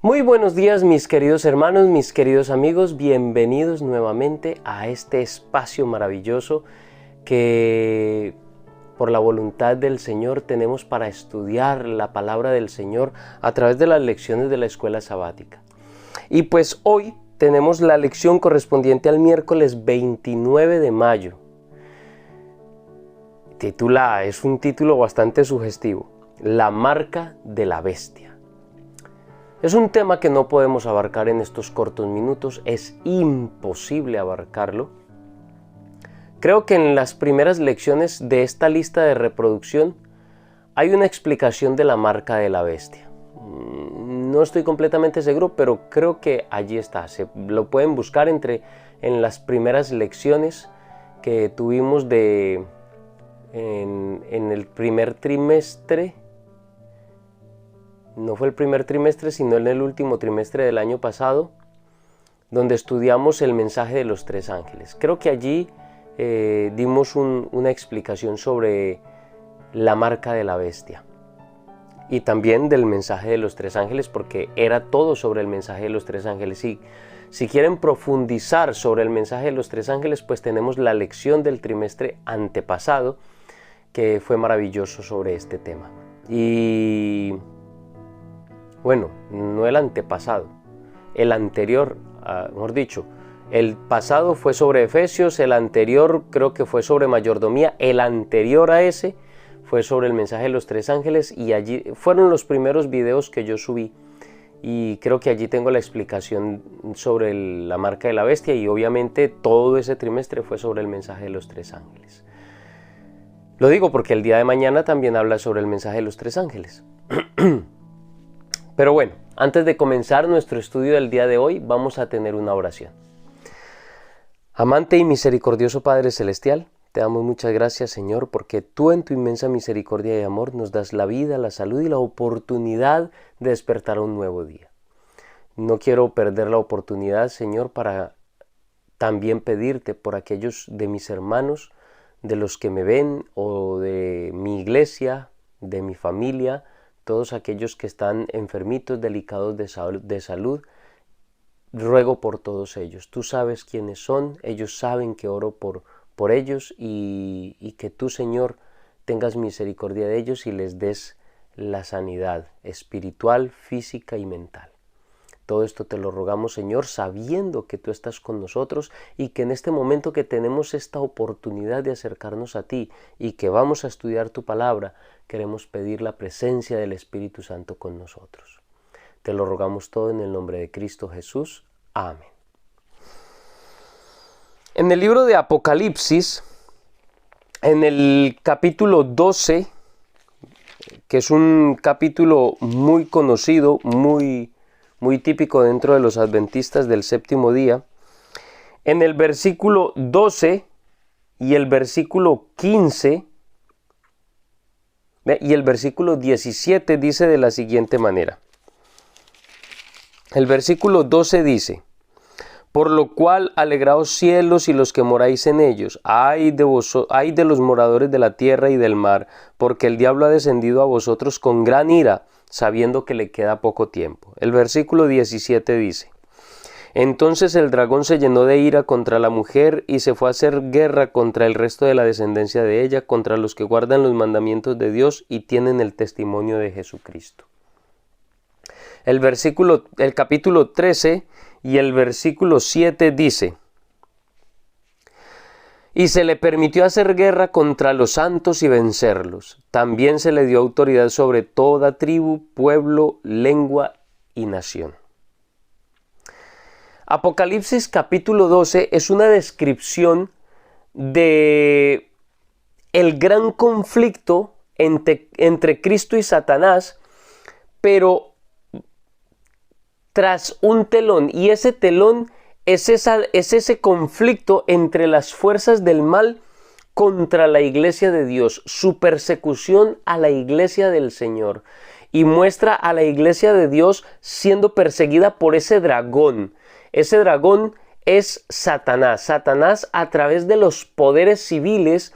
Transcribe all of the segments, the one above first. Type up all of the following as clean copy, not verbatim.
Muy buenos días mis queridos hermanos, mis queridos amigos, bienvenidos nuevamente a este espacio maravilloso que por la voluntad del Señor tenemos para estudiar la palabra del Señor a través de las lecciones de la escuela sabática. Y pues hoy tenemos la lección correspondiente al miércoles 29 de mayo. Es un título bastante sugestivo, La marca de la bestia. Es un tema que no podemos abarcar en estos cortos minutos, es imposible abarcarlo. Creo que en las primeras lecciones de esta lista de reproducción hay una explicación de la marca de la bestia. No estoy completamente seguro, pero creo que allí está. Lo pueden buscar en las primeras lecciones que tuvimos en el primer trimestre. No fue el primer trimestre, sino en el último trimestre del año pasado, donde estudiamos el mensaje de los tres ángeles. Creo que allí dimos una explicación sobre la marca de la bestia y también del mensaje de los tres ángeles, porque era todo sobre el mensaje de los tres ángeles. Y si quieren profundizar sobre el mensaje de los tres ángeles, pues tenemos la lección del trimestre antepasado, que fue maravilloso sobre este tema. Y bueno, no el antepasado, el anterior, mejor dicho, el pasado fue sobre Efesios, el anterior creo que fue sobre mayordomía, el anterior a ese fue sobre el mensaje de los tres ángeles, y allí fueron los primeros videos que yo subí, y creo que allí tengo la explicación sobre la marca de la bestia, y obviamente todo ese trimestre fue sobre el mensaje de los tres ángeles. Lo digo porque el día de mañana también habla sobre el mensaje de los tres ángeles. Pero bueno, antes de comenzar nuestro estudio del día de hoy, vamos a tener una oración. Amante y misericordioso Padre Celestial, te damos muchas gracias, Señor, porque tú en tu inmensa misericordia y amor nos das la vida, la salud y la oportunidad de despertar a un nuevo día. No quiero perder la oportunidad, Señor, para también pedirte por aquellos de mis hermanos, de los que me ven, o de mi iglesia, de mi familia, todos aquellos que están enfermitos, delicados de salud, ruego por todos ellos. Tú sabes quiénes son, ellos saben que oro por ellos, y que tú, Señor, tengas misericordia de ellos y les des la sanidad espiritual, física y mental. Todo esto te lo rogamos, Señor, sabiendo que tú estás con nosotros y que en este momento que tenemos esta oportunidad de acercarnos a ti y que vamos a estudiar tu palabra, queremos pedir la presencia del Espíritu Santo con nosotros. Te lo rogamos todo en el nombre de Cristo Jesús. Amén. En el libro de Apocalipsis, en el capítulo 12, que es un capítulo muy conocido, muy típico dentro de los adventistas del séptimo día, en el versículo 12 y el versículo 15 y el versículo 17 dice de la siguiente manera. El versículo 12 dice: por lo cual alegraos cielos y los que moráis en ellos, ay de los moradores de la tierra y del mar, porque el diablo ha descendido a vosotros con gran ira, sabiendo que le queda poco tiempo. El versículo 17 dice: entonces el dragón se llenó de ira contra la mujer y se fue a hacer guerra contra el resto de la descendencia de ella, contra los que guardan los mandamientos de Dios y tienen el testimonio de Jesucristo. El capítulo 13 y el versículo 7 dice: y se le permitió hacer guerra contra los santos y vencerlos. También se le dio autoridad sobre toda tribu, pueblo, lengua y nación. Apocalipsis capítulo 12 es una descripción de el gran conflicto entre Cristo y Satanás, pero tras un telón, y ese telón es ese conflicto entre las fuerzas del mal contra la iglesia de Dios, su persecución a la iglesia del Señor, y muestra a la iglesia de Dios siendo perseguida por ese dragón. Ese dragón es Satanás. Satanás, a través de los poderes civiles,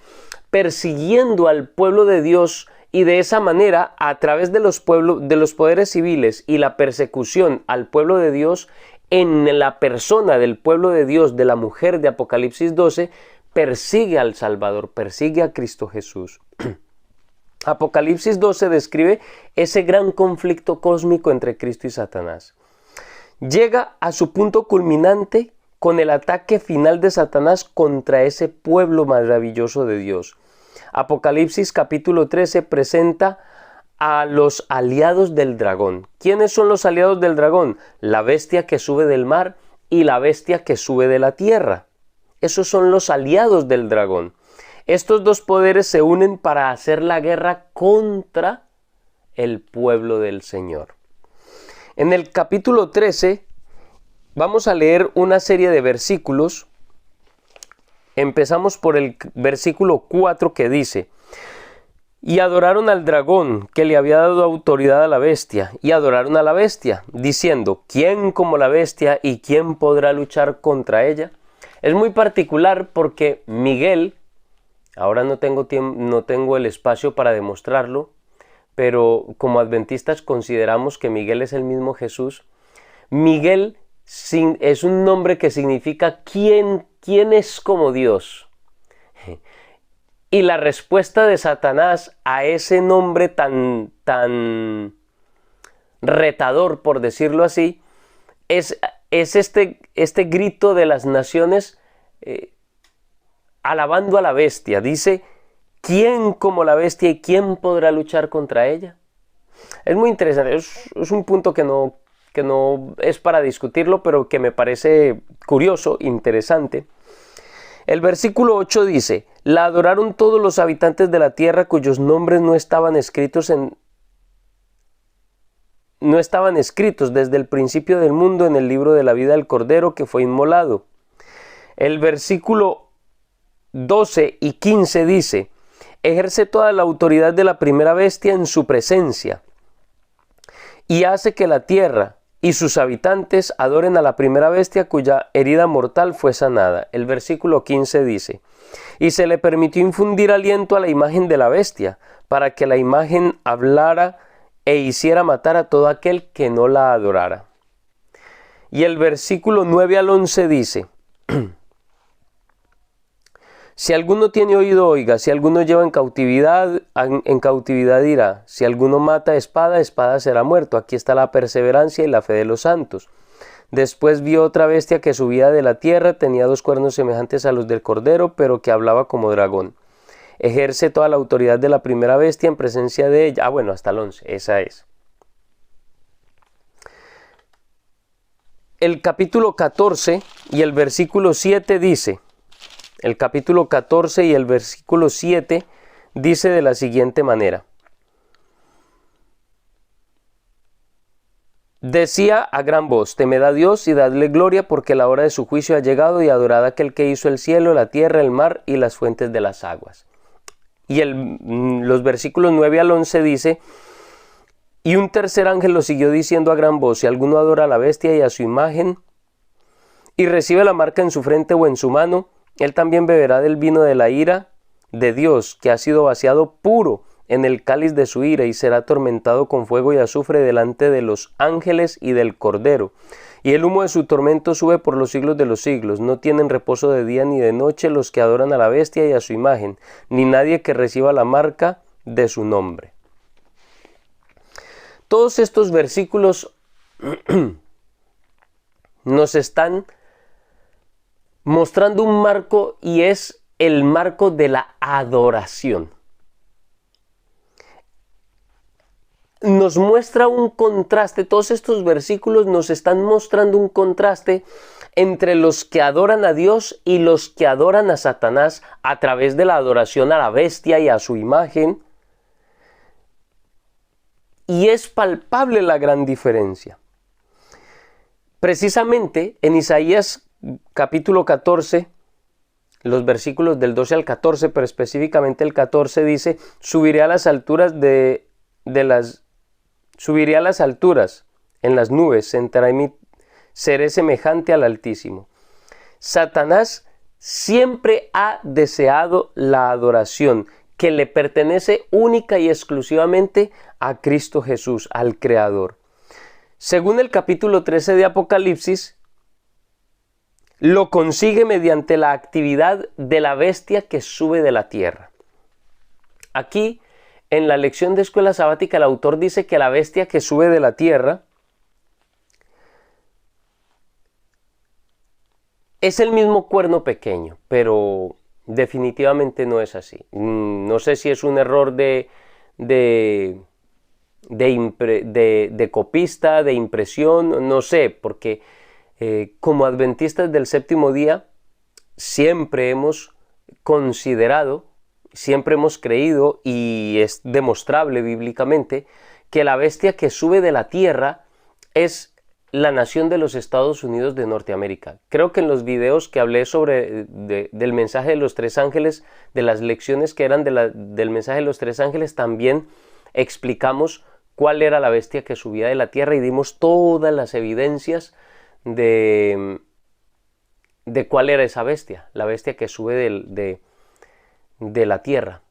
persiguiendo al pueblo de Dios Y de esa manera, a través de los poderes civiles y la persecución al pueblo de Dios, en la persona del pueblo de Dios, de la mujer de Apocalipsis 12, persigue al Salvador, persigue a Cristo Jesús. Apocalipsis 12 describe ese gran conflicto cósmico entre Cristo y Satanás. Llega a su punto culminante con el ataque final de Satanás contra ese pueblo maravilloso de Dios. Apocalipsis capítulo 13 presenta a los aliados del dragón. ¿Quiénes son los aliados del dragón? La bestia que sube del mar y la bestia que sube de la tierra. Esos son los aliados del dragón. Estos dos poderes se unen para hacer la guerra contra el pueblo del Señor. En el capítulo 13 vamos a leer una serie de versículos. Empezamos por el versículo 4 que dice: y adoraron al dragón que le había dado autoridad a la bestia, y adoraron a la bestia, diciendo: ¿quién como la bestia y quién podrá luchar contra ella? Es muy particular porque Miguel, ahora no tengo el espacio para demostrarlo, pero como adventistas consideramos que Miguel es el mismo Jesús. Miguel es un nombre que significa ¿quién es como Dios? Y la respuesta de Satanás a ese nombre tan retador, por decirlo así, es este grito de las naciones alabando a la bestia. Dice: ¿quién como la bestia y quién podrá luchar contra ella? Es muy interesante, es un punto que no es para discutirlo, pero que me parece curioso, interesante. El versículo 8 dice: la adoraron todos los habitantes de la tierra cuyos nombres no estaban escritos desde el principio del mundo en el libro de la vida del Cordero que fue inmolado. El versículo 12 y 15 dice: ejerce toda la autoridad de la primera bestia en su presencia y hace que la tierra y sus habitantes adoren a la primera bestia cuya herida mortal fue sanada. El versículo 15 dice: y se le permitió infundir aliento a la imagen de la bestia, para que la imagen hablara e hiciera matar a todo aquel que no la adorara. Y el versículo 9 al 11 dice: si alguno tiene oído, oiga; si alguno lleva en cautividad dirá; si alguno mata espada será muerto. Aquí está la perseverancia y la fe de los santos. Después vio otra bestia que subía de la tierra, tenía 2 cuernos semejantes a los del cordero, pero que hablaba como dragón. Ejerce toda la autoridad de la primera bestia en presencia de ella. Hasta el 11, esa es. El capítulo 14 y el versículo 7 dice... El capítulo 14 y el versículo 7 dice de la siguiente manera: decía a gran voz: temed a Dios y dadle gloria, porque la hora de su juicio ha llegado, y adorad a aquel que hizo el cielo, la tierra, el mar y las fuentes de las aguas. Y los versículos 9 al 11 dice: y un tercer ángel lo siguió diciendo a gran voz: si alguno adora a la bestia y a su imagen, y recibe la marca en su frente o en su mano, él también beberá del vino de la ira de Dios, que ha sido vaciado puro en el cáliz de su ira, y será atormentado con fuego y azufre delante de los ángeles y del Cordero. Y el humo de su tormento sube por los siglos de los siglos. No tienen reposo de día ni de noche los que adoran a la bestia y a su imagen, ni nadie que reciba la marca de su nombre. Todos estos versículos nos están mostrando un marco, y es el marco de la adoración. Nos muestra un contraste, todos estos versículos nos están mostrando un contraste entre los que adoran a Dios y los que adoran a Satanás a través de la adoración a la bestia y a su imagen. Y es palpable la gran diferencia. Precisamente en Isaías capítulo 14, los versículos del 12 al 14, pero específicamente el 14 dice: subiré a las alturas subiré a las alturas en las nubes, seré semejante al Altísimo. Satanás siempre ha deseado la adoración. que le pertenece única y exclusivamente a Cristo Jesús, al Creador. Según el capítulo 13 de Apocalipsis, lo consigue mediante la actividad de la bestia que sube de la tierra. Aquí, en la lección de escuela sabática, el autor dice que la bestia que sube de la tierra es el mismo cuerno pequeño, pero definitivamente no es así. No sé si es un error de copista, de impresión, no sé, porque como adventistas del séptimo día siempre hemos considerado, siempre hemos creído, y es demostrable bíblicamente, que la bestia que sube de la tierra es la nación de los Estados Unidos de Norteamérica. Creo que en los videos que hablé sobre del mensaje de los tres ángeles, de las lecciones que eran del mensaje de los tres ángeles, también explicamos cuál era la bestia que subía de la tierra y dimos todas las evidencias de cuál era esa bestia, la bestia que sube de la tierra.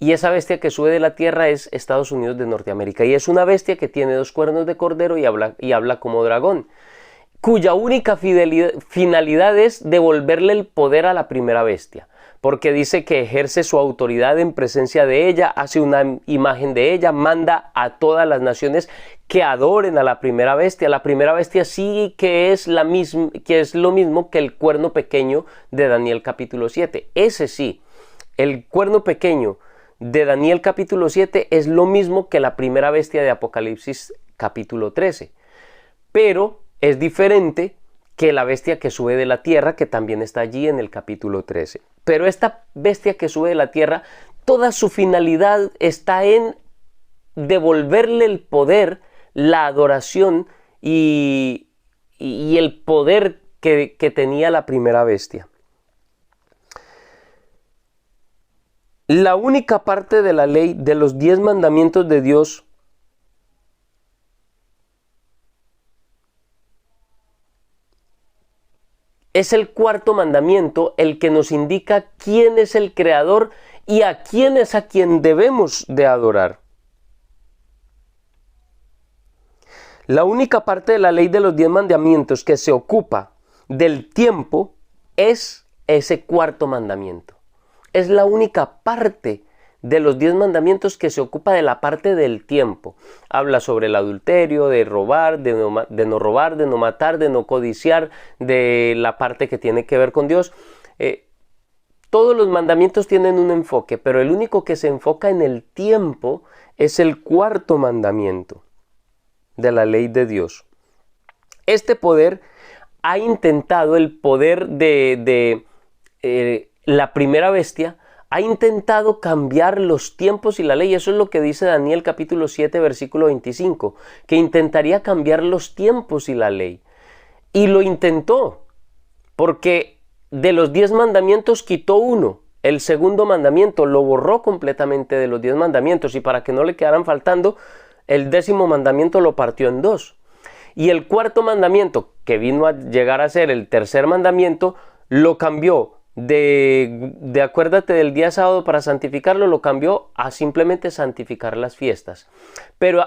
Y esa bestia que sube de la tierra es Estados Unidos de Norteamérica. Y es una bestia que tiene 2 cuernos de cordero y habla como dragón, cuya única finalidad es devolverle el poder a la primera bestia. Porque dice que ejerce su autoridad en presencia de ella, hace una imagen de ella, manda a todas las naciones que adoren a la primera bestia. La primera bestia sí que es lo mismo que el cuerno pequeño de Daniel capítulo 7. Ese sí, el cuerno pequeño de Daniel capítulo 7 es lo mismo que la primera bestia de Apocalipsis capítulo 13, pero es diferente que la bestia que sube de la tierra, que también está allí en el capítulo 13. Pero esta bestia que sube de la tierra, toda su finalidad está en devolverle el poder, la adoración y el poder que tenía la primera bestia. La única parte de la ley de los 10 mandamientos de Dios es el cuarto mandamiento, el que nos indica quién es el Creador y a quién es a quien debemos de adorar. La única parte de la ley de los 10 mandamientos que se ocupa del tiempo es ese cuarto mandamiento. Es la única parte de los 10 mandamientos que se ocupa de la parte del tiempo. Habla sobre el adulterio, de robar, de no robar, de no matar, de no codiciar, de la parte que tiene que ver con Dios. Todos los mandamientos tienen un enfoque, pero el único que se enfoca en el tiempo es el cuarto mandamiento de la ley de Dios. Este poder ha intentado, el poder de la primera bestia, ha intentado cambiar los tiempos y la ley. Eso es lo que dice Daniel capítulo 7 versículo 25, que intentaría cambiar los tiempos y la ley. Y lo intentó, porque de los 10 mandamientos quitó uno. El segundo mandamiento lo borró completamente de los 10 mandamientos, y para que no le quedaran faltando, el 10º mandamiento lo partió en 2. Y el cuarto mandamiento, que vino a llegar a ser el tercer mandamiento, lo cambió de acuérdate del día sábado para santificarlo, lo cambió a simplemente santificar las fiestas. Pero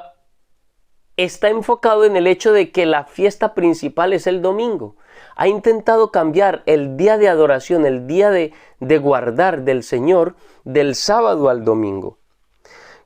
está enfocado en el hecho de que la fiesta principal es el domingo. Ha intentado cambiar el día de adoración, el día de guardar del Señor, del sábado al domingo.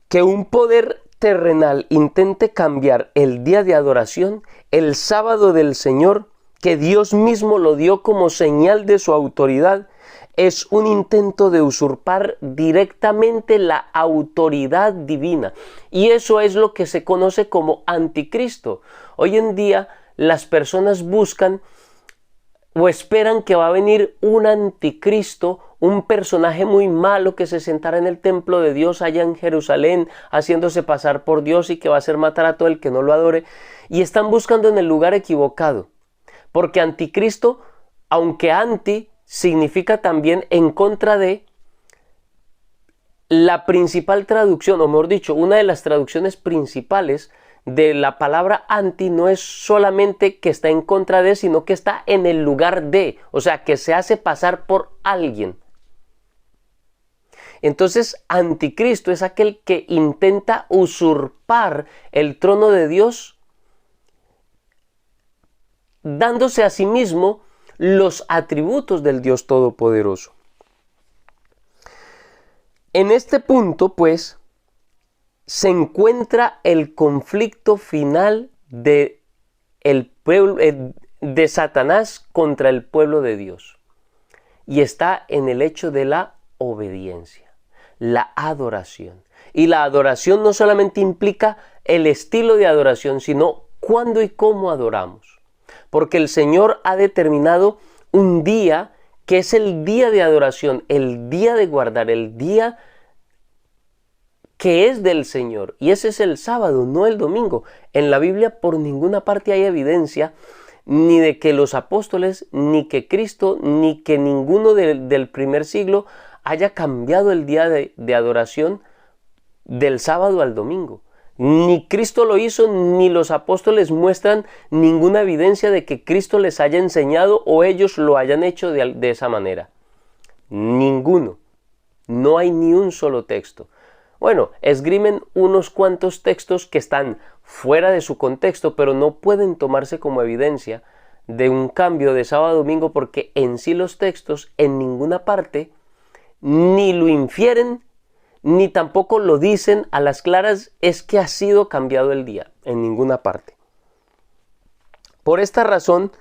Que un poder terrenal intente cambiar el día de adoración, el sábado del Señor, que Dios mismo lo dio como señal de su autoridad, es un intento de usurpar directamente la autoridad divina. Y eso es lo que se conoce como anticristo. Hoy en día las personas buscan o esperan que va a venir un anticristo, un personaje muy malo que se sentará en el templo de Dios allá en Jerusalén, haciéndose pasar por Dios y que va a hacer matar a todo el que no lo adore. Y están buscando en el lugar equivocado. Porque anticristo, aunque anti significa también en contra de, la principal traducción, o mejor dicho, una de las traducciones principales de la palabra anti no es solamente que está en contra de, sino que está en el lugar de, o sea, que se hace pasar por alguien. Entonces, anticristo es aquel que intenta usurpar el trono de Dios, dándose a sí mismo los atributos del Dios Todopoderoso. En este punto, pues, se encuentra el conflicto final de Satanás contra el pueblo de Dios. Y está en el hecho de la obediencia, la adoración. Y la adoración no solamente implica el estilo de adoración, sino cuándo y cómo adoramos. Porque el Señor ha determinado un día que es el día de adoración, el día de guardar, el día que es del Señor. Y ese es el sábado, no el domingo. En la Biblia por ninguna parte hay evidencia ni de que los apóstoles, ni que Cristo, ni que ninguno del primer siglo haya cambiado el día de adoración del sábado al domingo. Ni Cristo lo hizo, ni los apóstoles muestran ninguna evidencia de que Cristo les haya enseñado o ellos lo hayan hecho de esa manera. Ninguno. No hay ni un solo texto. Bueno, esgrimen unos cuantos textos que están fuera de su contexto, pero no pueden tomarse como evidencia de un cambio de sábado a domingo, porque en sí los textos en ninguna parte ni lo infieren, ni tampoco lo dicen a las claras, es que ha sido cambiado el día, en ninguna parte. Por esta razón,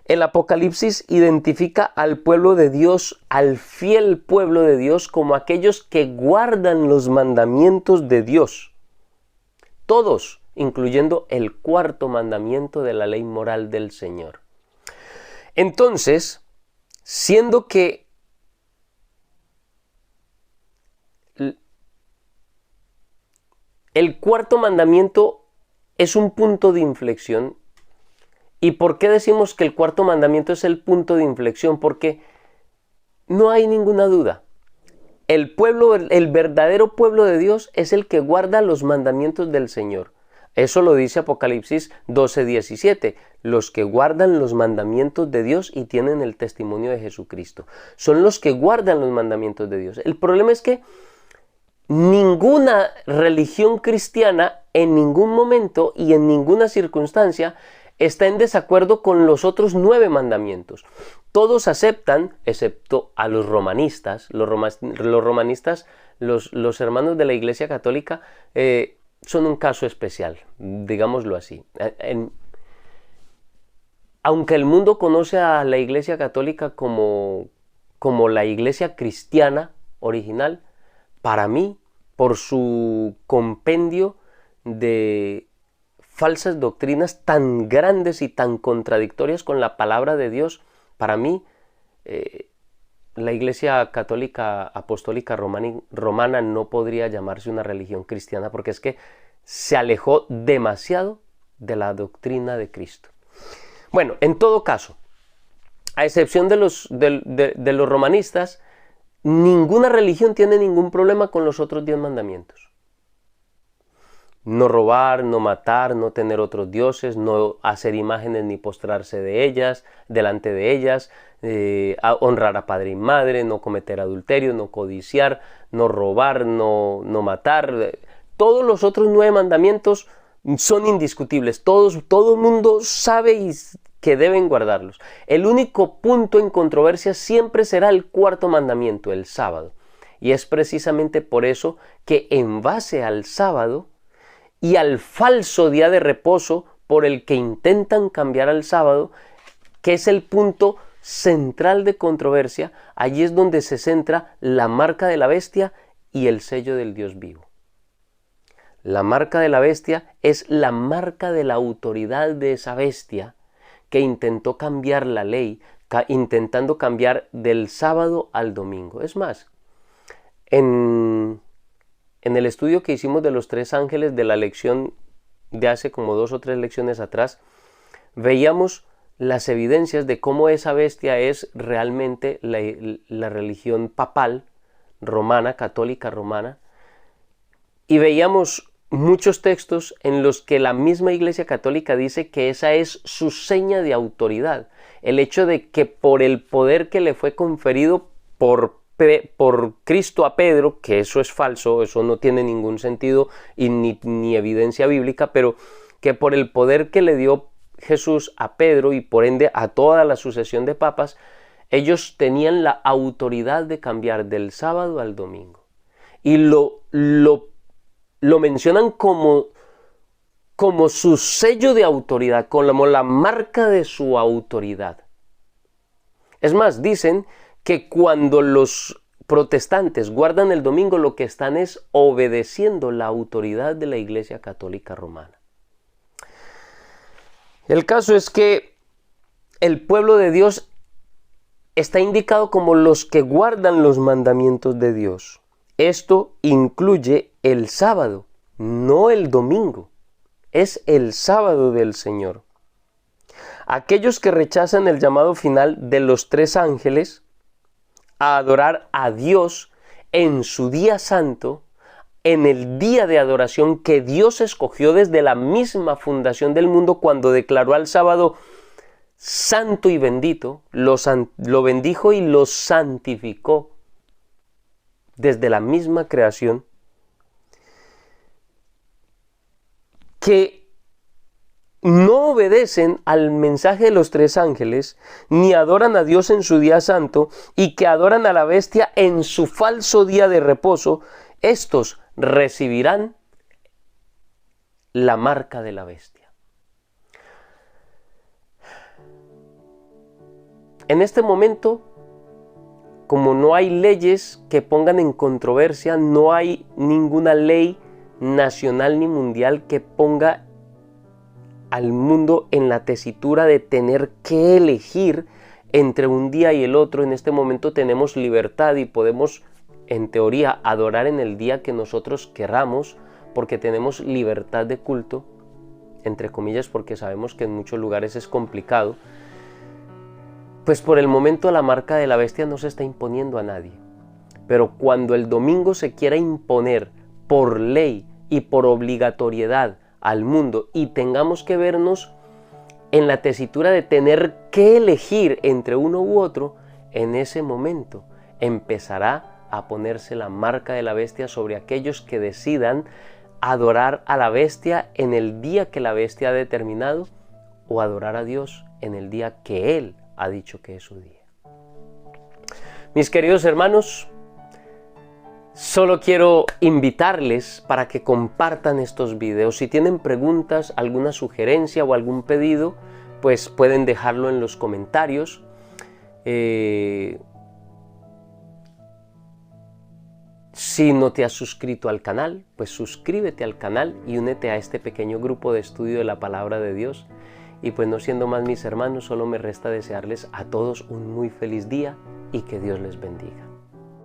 el Apocalipsis identifica al pueblo de Dios, al fiel pueblo de Dios, como aquellos que guardan los mandamientos de Dios. Todos, incluyendo el cuarto mandamiento de la ley moral del Señor. Entonces, siendo que el cuarto mandamiento es un punto de inflexión. ¿Y por qué decimos que el cuarto mandamiento es el punto de inflexión? Porque no hay ninguna duda. El verdadero pueblo de Dios es el que guarda los mandamientos del Señor. Eso lo dice Apocalipsis 12:17. Los que guardan los mandamientos de Dios y tienen el testimonio de Jesucristo. Son los que guardan los mandamientos de Dios. El problema es que ninguna religión cristiana en ningún momento y en ninguna circunstancia está en desacuerdo con los otros 9 mandamientos. Todos aceptan, excepto a los romanistas. Los romanistas, los hermanos de la Iglesia Católica, son un caso especial, digámoslo así. Aunque el mundo conoce a la Iglesia Católica como la Iglesia cristiana original, para mí, por su compendio de falsas doctrinas tan grandes y tan contradictorias con la palabra de Dios, para mí la Iglesia Católica Apostólica Romana no podría llamarse una religión cristiana, porque es que se alejó demasiado de la doctrina de Cristo. Bueno, en todo caso, a excepción de los romanistas, ninguna religión tiene ningún problema con los otros 10 mandamientos. No robar, no matar, no tener otros dioses, no hacer imágenes ni postrarse delante de ellas, honrar a padre y madre, no cometer adulterio, no codiciar, no robar, no matar. Todos los otros 9 mandamientos son indiscutibles. Todo el mundo sabe que deben guardarlos. El único punto en controversia siempre será el cuarto mandamiento, el sábado. Y es precisamente por eso que en base al sábado y al falso día de reposo por el que intentan cambiar al sábado, que es el punto central de controversia, allí es donde se centra la marca de la bestia y el sello del Dios vivo. La marca de la bestia es la marca de la autoridad de esa bestia que intentó cambiar la ley, intentando cambiar del sábado al domingo. Es más, en el estudio que hicimos de los 3 ángeles de la lección de hace como 2 o 3 lecciones atrás, veíamos las evidencias de cómo esa bestia es realmente la religión papal romana, católica romana, y veíamos muchos textos en los que la misma Iglesia Católica dice que esa es su seña de autoridad, el hecho de que por el poder que le fue conferido por por Cristo a Pedro, que eso es falso, eso no tiene ningún sentido y ni evidencia bíblica, pero que por el poder que le dio Jesús a Pedro y por ende a toda la sucesión de papas, ellos tenían la autoridad de cambiar del sábado al domingo. Y lo mencionan como su sello de autoridad, como la marca de su autoridad. Es más, dicen que cuando los protestantes guardan el domingo, lo que están es obedeciendo la autoridad de la Iglesia Católica Romana. El caso es que el pueblo de Dios está indicado como los que guardan los mandamientos de Dios. Esto incluye el sábado, no el domingo. Es el sábado del Señor. Aquellos que rechazan el llamado final de los 3 ángeles a adorar a Dios en su día santo, en el día de adoración que Dios escogió desde la misma fundación del mundo, cuando declaró al sábado santo y bendito, lo bendijo y lo santificó desde la misma creación, que no obedecen al mensaje de los 3 ángeles, ni adoran a Dios en su día santo, y que adoran a la bestia en su falso día de reposo, estos recibirán la marca de la bestia. En este momento, como no hay leyes que pongan en controversia, no hay ninguna ley nacional ni mundial que ponga al mundo en la tesitura de tener que elegir entre un día y el otro. En este momento tenemos libertad y podemos, en teoría, adorar en el día que nosotros querramos, porque tenemos libertad de culto, entre comillas, porque sabemos que en muchos lugares es complicado. Pues por el momento la marca de la bestia no se está imponiendo a nadie. Pero cuando el domingo se quiera imponer por ley y por obligatoriedad al mundo y tengamos que vernos en la tesitura de tener que elegir entre uno u otro, en ese momento empezará a ponerse la marca de la bestia sobre aquellos que decidan adorar a la bestia en el día que la bestia ha determinado, o adorar a Dios en el día que Él ha dicho que es su día. Mis queridos hermanos, solo quiero invitarles para que compartan estos videos. Si tienen preguntas, alguna sugerencia o algún pedido, pues pueden dejarlo en los comentarios. Si no te has suscrito al canal, pues suscríbete al canal y únete a este pequeño grupo de estudio de la Palabra de Dios. Y pues no siendo más, mis hermanos, solo me resta desearles a todos un muy feliz día y que Dios les bendiga.